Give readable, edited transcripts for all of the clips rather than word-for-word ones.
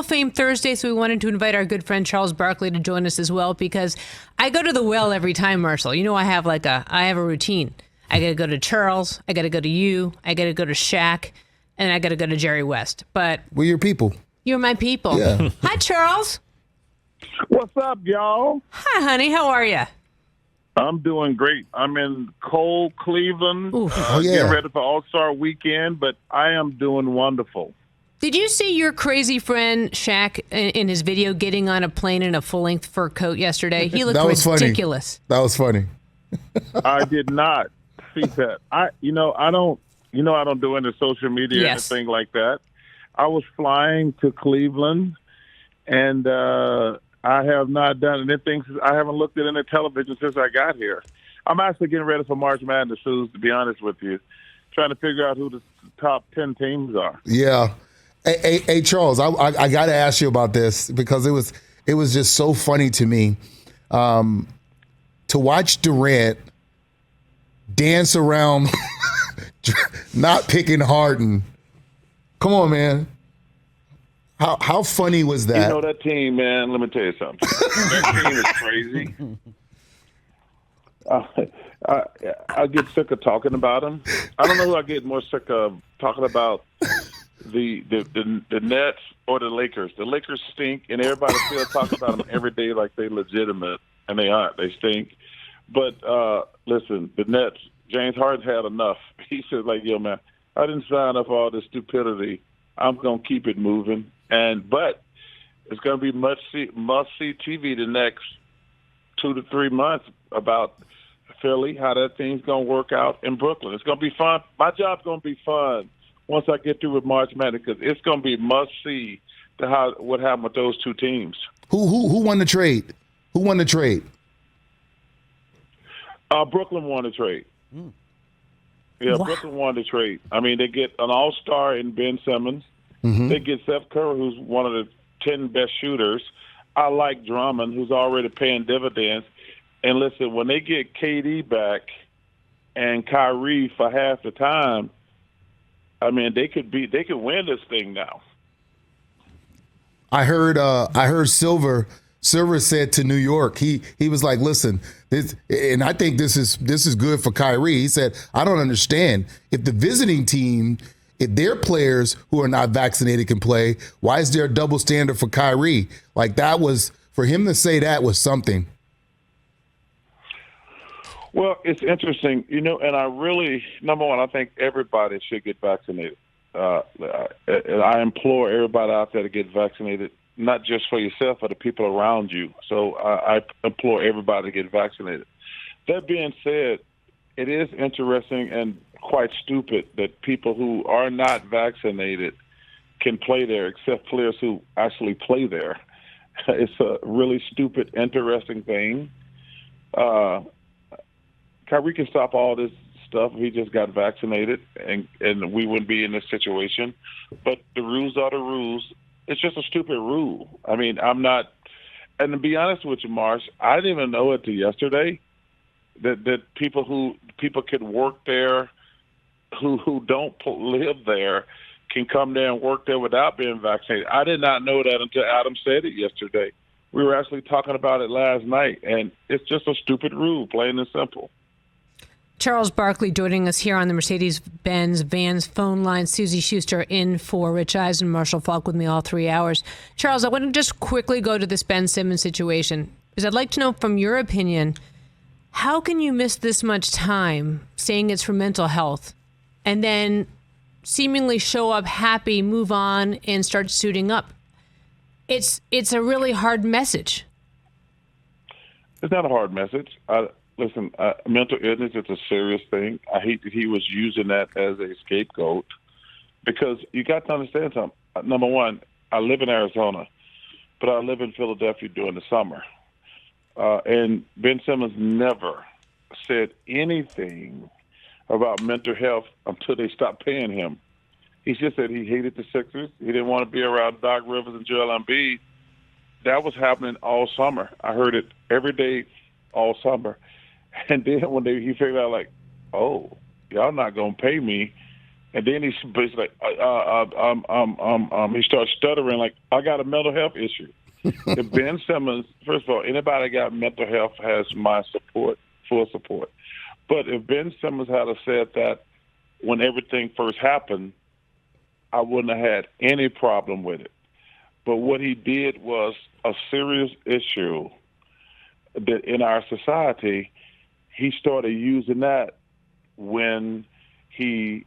of Fame Thursday, so we wanted to invite our good friend Charles Barkley to join us as well, because I go to the well every time, Marshall. You know, I have a routine. I got to go to Charles. I got to go to you. I got to go to Shaq. And I got to go to Jerry West. But we're your people. You're my people. Yeah. Hi, Charles. What's up, y'all? Hi, honey. How are you? I'm doing great. I'm in cold Cleveland. Getting ready for All-Star Weekend, but I am doing wonderful. Did you see your crazy friend Shaq in his video getting on a plane in a full-length fur coat yesterday? He looked ridiculous. Funny. That was funny. I did not see that. I don't do any social media or anything like that. I was flying to Cleveland, and I have not done anything. I haven't looked at any television since I got here. I'm actually getting ready for March Madness, Suzy, to be honest with you, trying to figure out who the top 10 teams are. Yeah. Hey, Charles, I got to ask you about this because it was just so funny to me to watch Durant dance around not picking Harden. Come on, man. How funny was that? You know that team, man. Let me tell you something. That team is crazy. I get sick of talking about them. I don't know who I get more sick of talking about, the Nets or the Lakers. The Lakers stink, and everybody still talks about them every day like they're legitimate, and they aren't. They stink. But listen, the Nets. James Harden had enough. He said, like, yo, man, I didn't sign up for all this stupidity. I'm going to keep it moving. But it's going to be must-see TV the next 2 to 3 months about Philly, how that team's going to work out in Brooklyn. It's going to be fun. My job's going to be fun once I get through with March Madness because it's going to be must-see to what happened with those two teams. Who won the trade? Who won the trade? Brooklyn won the trade. Yeah, wow. Brooklyn won the trade. I mean, they get an all-star in Ben Simmons. Mm-hmm. They get Seth Curry, who's one of the 10 best shooters. I like Drummond, who's already paying dividends. And listen, when they get KD back and Kyrie for half the time, I mean, they could win this thing now. I heard Silver said to New York, he was like, listen, this, and I think this is good for Kyrie. He said, I don't understand. If the visiting team, if their players who are not vaccinated can play, why is there a double standard for Kyrie? Like that was, for him to say that was something. Well, it's interesting, and I really, number one, I think everybody should get vaccinated. I implore everybody out there to get vaccinated. Not just for yourself, but the people around you. So I implore everybody to get vaccinated. That being said, it is interesting and quite stupid that people who are not vaccinated can play there, except players who actually play there. It's a really stupid, interesting thing. Kyrie can stop all this stuff if he just got vaccinated, and we wouldn't be in this situation. But the rules are the rules. It's just a stupid rule. I mean, I'm not – and to be honest with you, Marsh, I didn't even know it till yesterday that people can work there who don't live there can come there and work there without being vaccinated. I did not know that until Adam said it yesterday. We were actually talking about it last night, and it's just a stupid rule, plain and simple. Charles Barkley joining us here on the Mercedes-Benz Vans phone line. Suzy Shuster in for Rich Eisen, Marshall Faulk with me all 3 hours. Charles, I want to just quickly go to this Ben Simmons situation, because I'd like to know from your opinion, how can you miss this much time saying it's for mental health and then seemingly show up happy, move on, and start suiting up? It's a really hard message. It's not a hard message. Listen, mental illness is a serious thing. I hate that he was using that as a scapegoat because you got to understand something. Number one, I live in Arizona, but I live in Philadelphia during the summer. And Ben Simmons never said anything about mental health until they stopped paying him. He just said he hated the Sixers. He didn't want to be around Doc Rivers and Joel Embiid. That was happening all summer. I heard it every day all summer. And then when he figured out, like, oh, y'all not going to pay me, And then he's like, he starts stuttering like, I got a mental health issue. If Ben Simmons, first of all, anybody got mental health has my support, full support. But if Ben Simmons had said that when everything first happened, I wouldn't have had any problem with it. But what he did was a serious issue that in our society, he started using that when he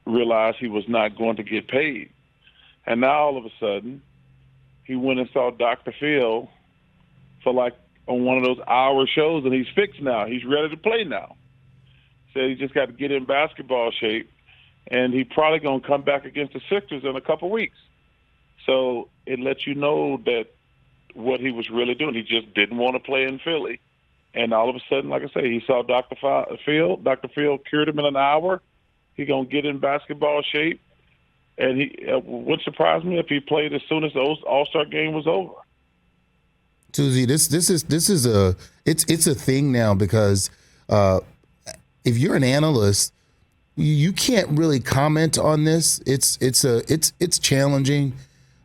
realized he was not going to get paid. And now all of a sudden, he went and saw Dr. Phil for like on one of those hour shows, and he's fixed now. He's ready to play now. Said he just got to get in basketball shape, and he probably going to come back against the Sixers in a couple weeks. So it lets you know that what he was really doing. He just didn't want to play in Philly. And all of a sudden, like I say, he saw Dr. Phil. Dr. Phil cured him in an hour. He's going to get in basketball shape. And he would surprise me if he played as soon as the All-Star game was over. Suzy, this is a thing now because if you're an analyst, you can't really comment on this. It's challenging,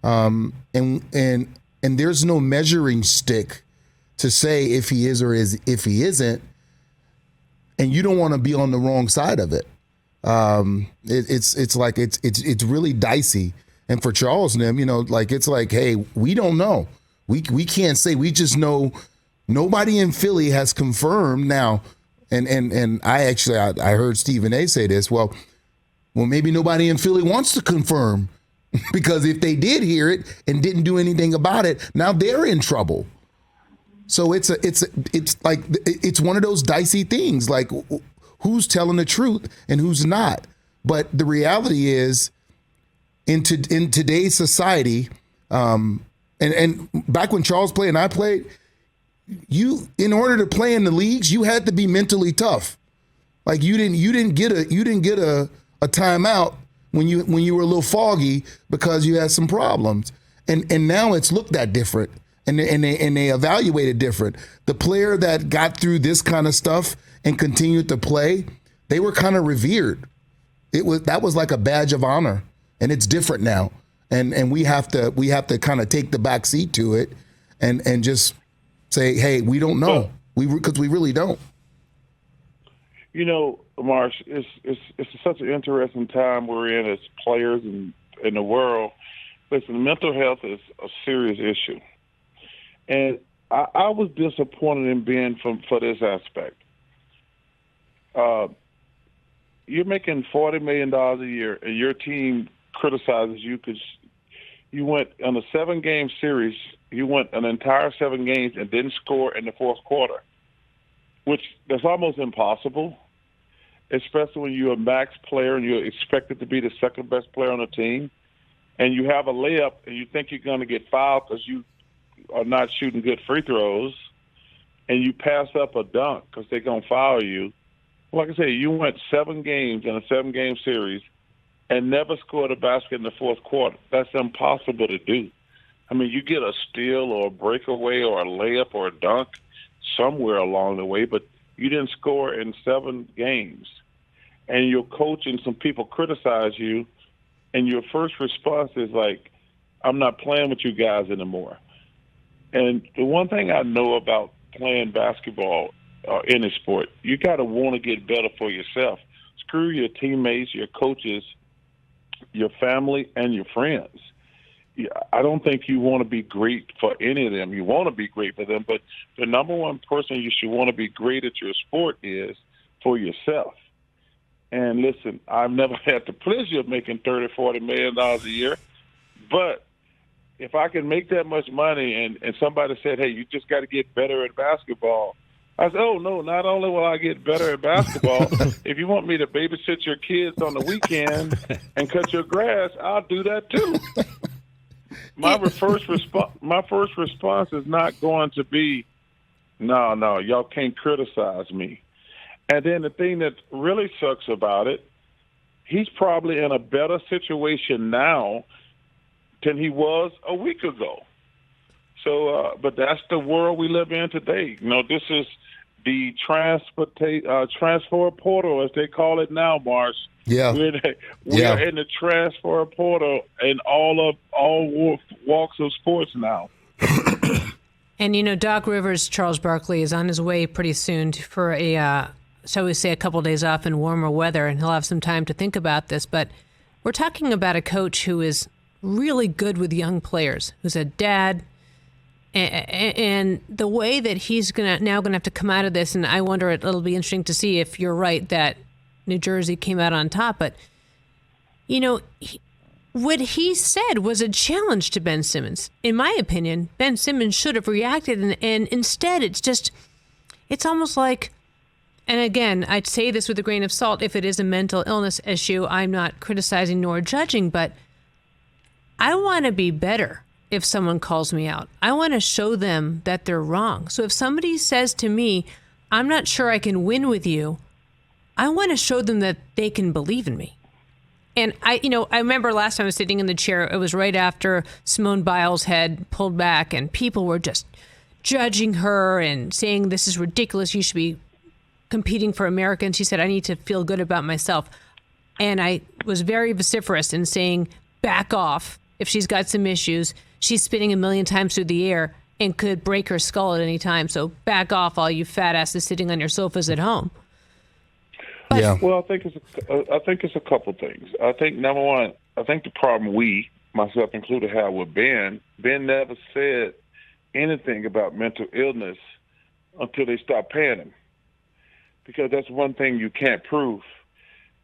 and there's no measuring stick to say if he is or if he isn't, and you don't want to be on the wrong side of it. It's really dicey. And for Charles and them, it's like, hey, we don't know. We can't say. We just know nobody in Philly has confirmed now. And I heard Stephen A say this. Well, maybe nobody in Philly wants to confirm because if they did hear it and didn't do anything about it, now they're in trouble. So it's one of those dicey things. Like, who's telling the truth and who's not? But the reality is, in today's society, and back when Charles played and I played, in order to play in the leagues, you had to be mentally tough. Like you didn't get a timeout when you were a little foggy because you had some problems. And now it's looked at different, and they evaluate it different. The player that got through this kind of stuff and continued to play, they were kind of revered. That was like a badge of honor, and it's different now. And we have to kind of take the back seat to it, and just say, hey, we don't know, because we really don't. Marsh, it's such an interesting time we're in as players and in the world. Listen, mental health is a serious issue, and I was disappointed in Ben for this aspect. You're making $40 million a year, and your team criticizes you because you went on a 7-game series. You went an entire 7 games and didn't score in the fourth quarter, which that's almost impossible, especially when you're a max player and you're expected to be the second best player on the team, and you have a layup and you think you're going to get fouled because you are not shooting good free throws, and you pass up a dunk because they're going to foul you. Like I say, you went 7 games in a 7-game series and never scored a basket in the fourth quarter. That's impossible to do. I mean, you get a steal or a breakaway or a layup or a dunk somewhere along the way, but you didn't score in 7 games. And your coach and some people criticize you, and your first response is like, I'm not playing with you guys anymore. And the one thing I know about playing basketball or any sport, you got to want to get better for yourself. Screw your teammates, your coaches, your family, and your friends. I don't think you want to be great for any of them. You want to be great for them, but the number one person you should want to be great at your sport is for yourself. And listen, I've never had the pleasure of making $30, $40 million a year, but if I can make that much money and somebody said, hey, you just got to get better at basketball, I said, oh, no, not only will I get better at basketball, if you want me to babysit your kids on the weekend and cut your grass, I'll do that too. My first response is not going to be, no, y'all can't criticize me. And then the thing that really sucks about it, he's probably in a better situation now than he was a week ago. So, but that's the world we live in today. the transfer portal, as they call it now, Marsh. Yeah. We're in the transfer portal in all walks of sports now. And, Doc Rivers, Charles Barkley, is on his way pretty soon for shall we say, a couple of days off in warmer weather, and he'll have some time to think about this. But we're talking about a coach who is really good with young players, who's a dad, and the way that he's now going to have to come out of this, and I wonder, it'll be interesting to see if you're right that New Jersey came out on top. But, what he said was a challenge to Ben Simmons. In my opinion, Ben Simmons should have reacted, and instead it's almost like, and again, I'd say this with a grain of salt, if it is a mental illness issue, I'm not criticizing nor judging, but I want to be better if someone calls me out. I want to show them that they're wrong. So if somebody says to me, I'm not sure I can win with you, I want to show them that they can believe in me. And I remember last time I was sitting in the chair, it was right after Simone Biles had pulled back and people were just judging her and saying, this is ridiculous, you should be competing for America. And she said, I need to feel good about myself. And I was very vociferous in saying, back off. If she's got some issues, she's spinning a million times through the air and could break her skull at any time. So back off, all you fat asses sitting on your sofas at home. But, yeah. Well, I think it's a couple things. I think, number one, the problem we, myself included, have with Ben never said anything about mental illness until they stopped paying him. Because that's one thing you can't prove,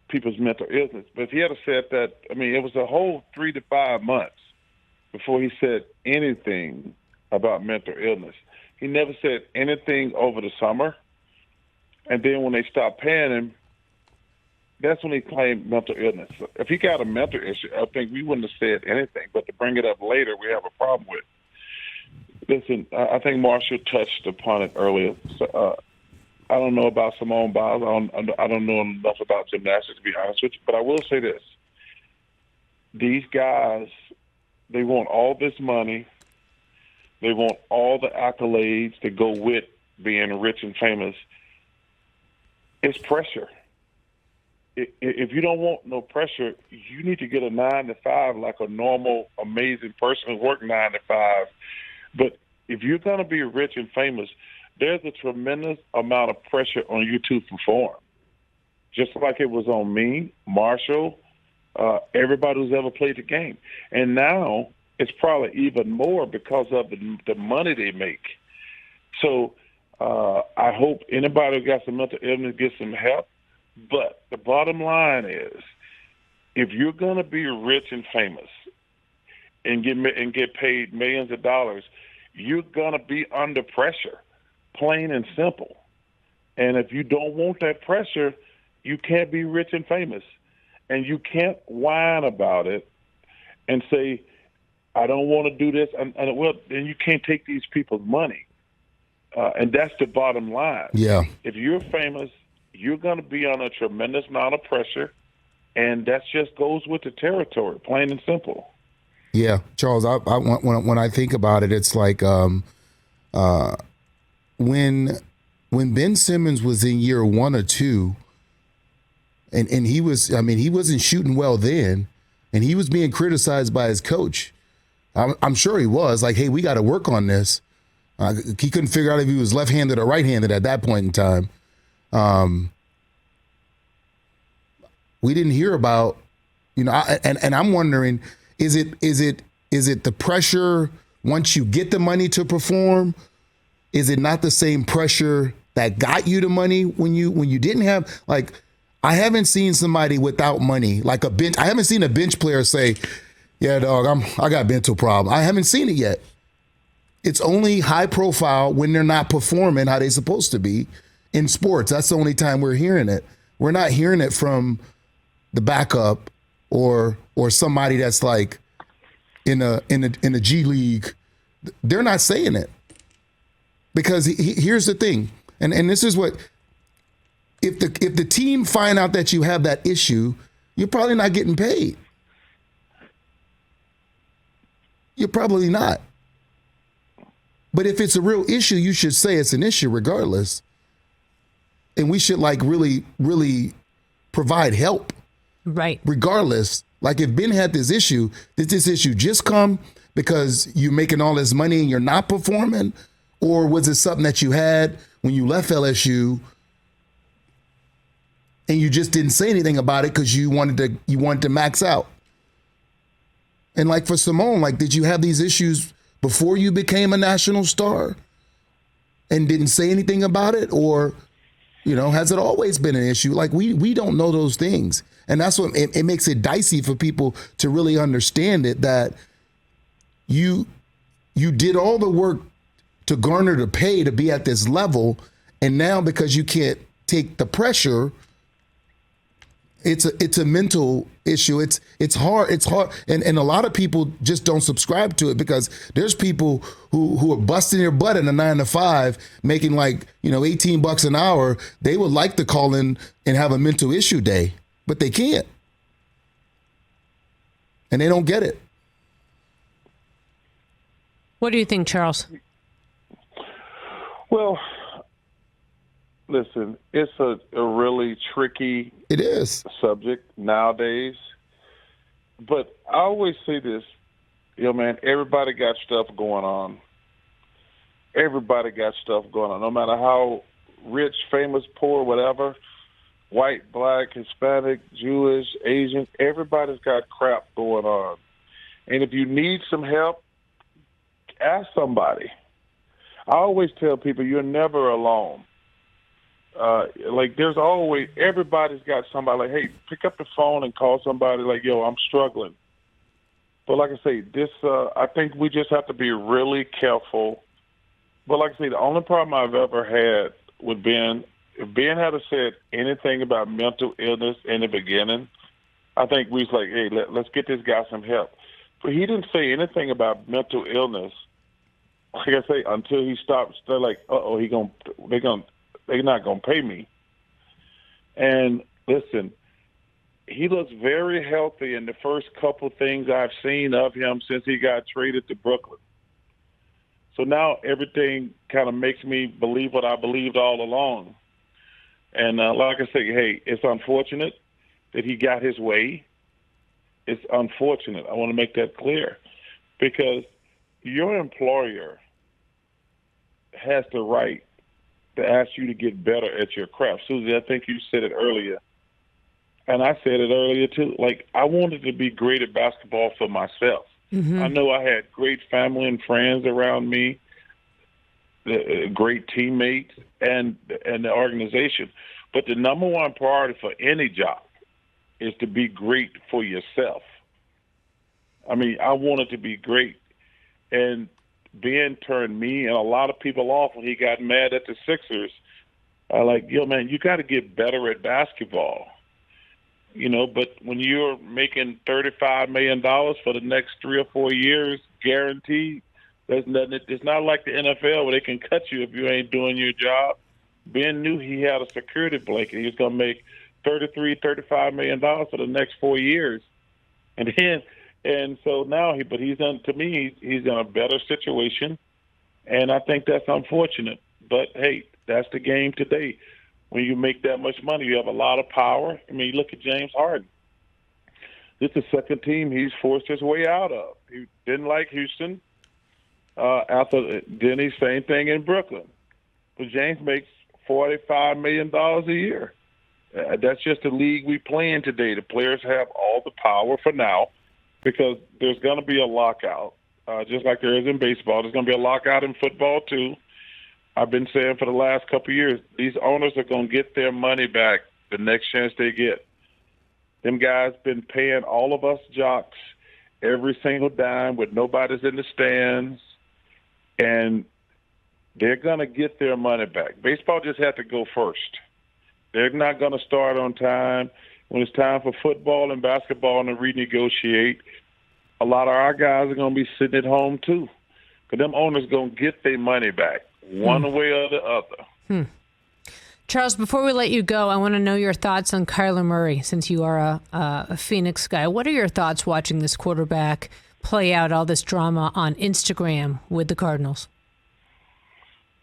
people's mental illness. But if he had said that, it was a whole 3 to 5 months before he said anything about mental illness. He never said anything over the summer. And then when they stopped paying him, that's when he claimed mental illness. If he got a mental issue, I think we wouldn't have said anything. But to bring it up later, we have a problem with. Listen, I think Marshall touched upon it earlier. So, I don't know about Simone Biles. I don't know enough about gymnastics, to be honest with you. But I will say this. These guys, they want all this money. They want all the accolades that go with being rich and famous. It's pressure. If you don't want no pressure, you need to get a 9 to 5 like a normal, amazing person who works 9 to 5. But if you're going to be rich and famous, there's a tremendous amount of pressure on you to perform. Just like it was on me, Marshall, everybody who's ever played the game. And now it's probably even more because of the money they make. So I hope anybody who got some mental illness gets some help. But the bottom line is, if you're going to be rich and famous and get paid millions of dollars, you're going to be under pressure. Plain and simple. And if you don't want that pressure, you can't be rich and famous. And you can't whine about it and say, I don't want to do this. And then you can't take these people's money. And that's the bottom line. Yeah. If you're famous, you're going to be on a tremendous amount of pressure. And that just goes with the territory, plain and simple. Yeah. Charles, when I think about it, it's like when Ben Simmons was in year 1 or 2, and he wasn't shooting well then, and he was being criticized by his coach. I'm sure he was like, hey, we got to work on this. He couldn't figure out if he was left-handed or right-handed at that point in time. We didn't hear about, and I'm wondering, is it the pressure once you get the money to perform? Is it not the same pressure that got you the money when you didn't have, like, I haven't seen somebody without money, like a bench. I haven't seen a bench player say, yeah, dog, I got mental problem. I haven't seen it yet. It's only high profile when they're not performing how they're supposed to be in sports. That's the only time we're hearing it. We're not hearing it from the backup or somebody that's like in a G League. They're not saying it. Because here's the thing, and this is what, if the team find out that you have that issue, you're probably not getting paid. You're probably not. But if it's a real issue, you should say it's an issue regardless. and we should like really, really provide help. Right. Regardless, like if Ben had this issue, did this issue just come because you're making all this money and you're not performing? Or was it something that you had when you left LSU and you just didn't say anything about it because you wanted to max out? And like for Simone, like, did you have these issues before you became a national star and didn't say anything about it? Or, has it always been an issue? Like we don't know those things. And that's what it makes it dicey for people to really understand it, that you did all the work to garner the pay to be at this level. And now because you can't take the pressure, it's a mental issue. It's hard. And a lot of people just don't subscribe to it because there's people who are busting their butt in a 9-to-5 making like, $18 an hour. They would like to call in and have a mental issue day, but they can't. And they don't get it. What do you think, Charles? Well, listen, it's a really tricky subject nowadays. But I always say this, man, everybody got stuff going on. Everybody got stuff going on. No matter how rich, famous, poor, whatever, white, black, Hispanic, Jewish, Asian, everybody's got crap going on. And if you need some help, ask somebody. I always tell people you're never alone. There's always, everybody's got somebody like, hey, pick up the phone and call somebody like, yo, I'm struggling. But like I say, I think we just have to be really careful. But like I say, the only problem I've ever had with Ben, if Ben had said anything about mental illness in the beginning, I think we was like, hey, let's get this guy some help. But he didn't say anything about mental illness. Like I say, until he stops, they're like, they're not gonna pay me. And listen, he looks very healthy in the first couple things I've seen of him since he got traded to Brooklyn. So now everything kind of makes me believe what I believed all along. And like I say, hey, it's unfortunate that he got his way. It's unfortunate. I want to make that clear because your employer has the right to ask you to get better at your craft. Suzy, I think you said it earlier, and I said it earlier too. Like, I wanted to be great at basketball for myself. Mm-hmm. I know I had great family and friends around me, great teammates, and the organization. But the number one priority for any job is to be great for yourself. I mean, I wanted to be great. And Ben turned me and a lot of people off when he got mad at the Sixers. Like, yo, man, you got to get better at basketball. But when you're making $35 million for the next 3 or 4 years, guaranteed, there's nothing. It's not like the NFL where they can cut you if you ain't doing your job. Ben knew he had a security blanket. He was going to make $35 million for the next 4 years. And so now he's in a better situation. And I think that's unfortunate. But hey, that's the game today. When you make that much money, you have a lot of power. I mean, look at James Harden. This is the second team he's forced his way out of. He didn't like Houston. Then he's same thing in Brooklyn. But James makes $45 million a year. That's just the league we play in today. The players have all the power for now because there's going to be a lockout, just like there is in baseball. There's going to be a lockout in football, too. I've been saying for the last couple of years, these owners are going to get their money back the next chance they get. Them guys been paying all of us jocks every single dime with nobody's in the stands, and they're going to get their money back. Baseball just had to go first. They're not going to start on time. When it's time for football and basketball to renegotiate, a lot of our guys are going to be sitting at home too. Because them owners going to get their money back one way or the other. Charles, before we let you go, I want to know your thoughts on Kyler Murray, since you are a Phoenix guy. What are your thoughts watching this quarterback play out all this drama on Instagram with the Cardinals?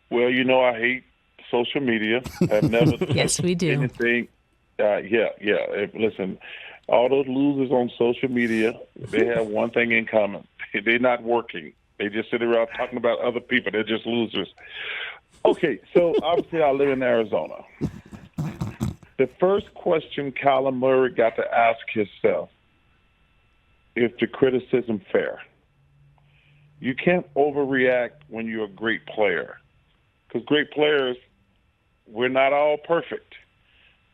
Well, I hate social media. Have never Yes, we do. anything. Listen, all those losers on social media, they have one thing in common. They're not working. They just sit around talking about other people. They're just losers. Okay, so obviously I live in Arizona. The first question Kyler Murray got to ask himself, is the criticism fair? You can't overreact when you're a great player, because great players, we're not all perfect.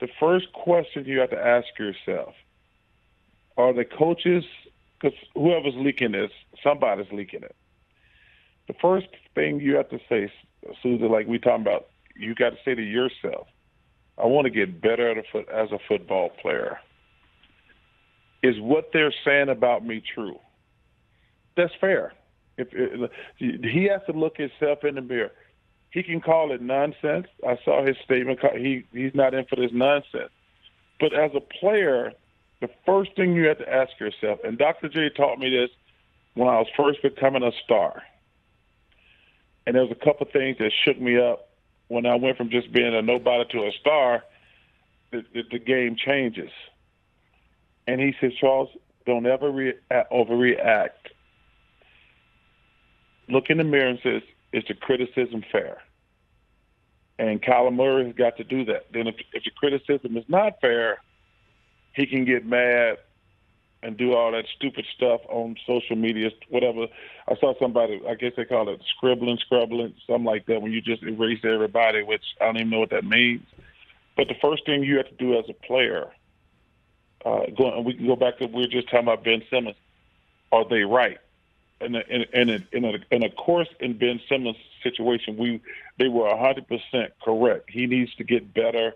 The first question you have to ask yourself, are the coaches, because whoever's leaking this, somebody's leaking it. The first thing you have to say, Suzy, like we talking about, you got to say to yourself, I want to get better as a football player. Is what they're saying about me true? That's fair. He has to look himself in the mirror. He can call it nonsense. I saw his statement. He's not in for this nonsense. But as a player, the first thing you have to ask yourself, and Dr. J taught me this when I was first becoming a star, and there was a couple things that shook me up when I went from just being a nobody to a star. The game changes. And he says, Charles, don't ever overreact. Look in the mirror and says, is the criticism fair? And Kyler Murray has got to do that. Then if the criticism is not fair, he can get mad and do all that stupid stuff on social media, whatever. I saw somebody, I guess they call it scribbling, something like that, when you just erase everybody, which I don't even know what that means. But the first thing you have to do as a player, we can go back to, we were just talking about Ben Simmons. Are they right? And of course, in Ben Simmons' situation, they were 100% correct. He needs to get better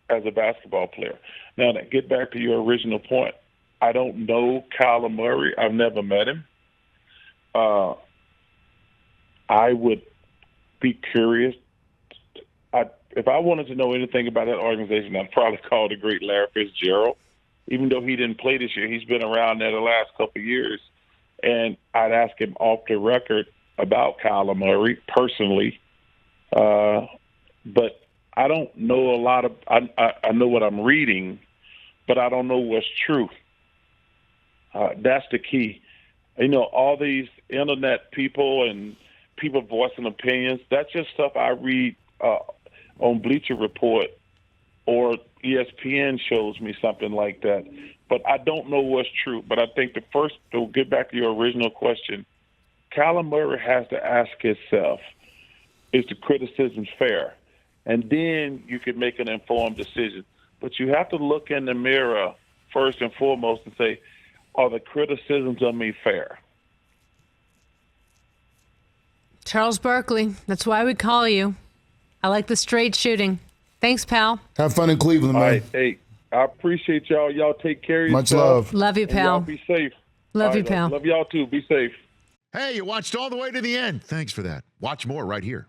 as a basketball player. Now, to get back to your original point, I don't know Kyler Murray. I've never met him. I would be curious. If I wanted to know anything about that organization, I'd probably call the great Larry Fitzgerald. Even though he didn't play this year, he's been around there the last couple of years. And I'd ask him off the record about Kyler Murray personally. But I don't know a lot of – I know what I'm reading, but I don't know what's true. That's the key. You know, all these internet people and people voicing opinions, that's just stuff I read on Bleacher Report, or ESPN shows me something like that. But I don't know what's true. But I think to get back to your original question, Kyler Murray has to ask himself, is the criticism fair? And then you can make an informed decision. But you have to look in the mirror first and foremost and say, are the criticisms of me fair? Charles Barkley, that's why we call you. I like the straight shooting. Thanks, pal. Have fun in Cleveland, man. All right, hey, I appreciate y'all. Y'all take care of yourself. Much love. Love you, And pal. y'all be safe. Love All you, right, pal. Love y'all too. Be safe. Hey, you watched all the way to the end. Thanks for that. Watch more right here.